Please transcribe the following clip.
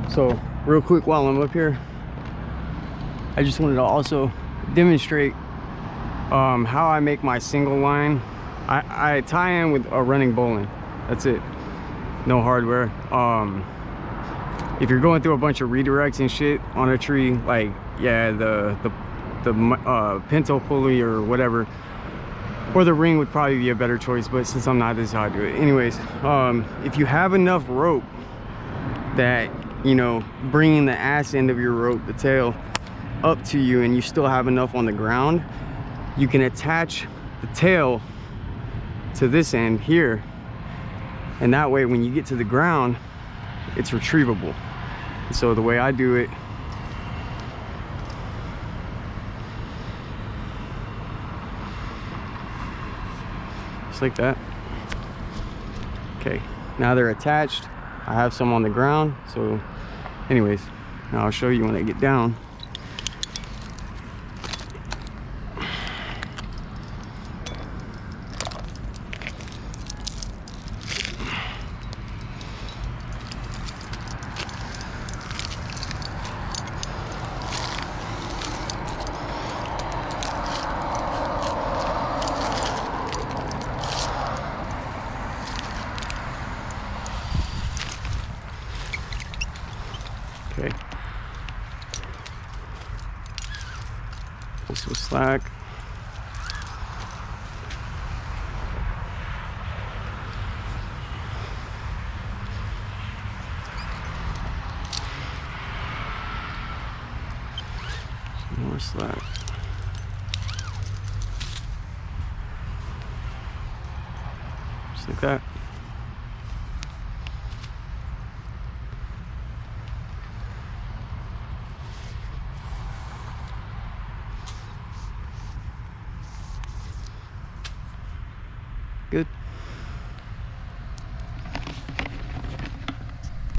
So real quick while I'm up here, I just wanted to also demonstrate how I make my single line. I tie in with a running bowline. That's it. No hardware. If you're going through a bunch of redirects and shit on a tree, like yeah, the pinto pulley or whatever, or the ring would probably be a better choice, but since I'm not, this is how I do it. Anyways, if you have enough rope that, you know, bringing the ass end of your rope, the tail, up to you, and you still have enough on the ground, you can attach the tail to this end here, and that way when you get to the ground, it's retrievable. So the way I do it, just like that. Okay, now they're attached. I have some on the ground. So anyways, now I'll show you when I get down. Okay, this was slack. Some more slack. Just like that. Good.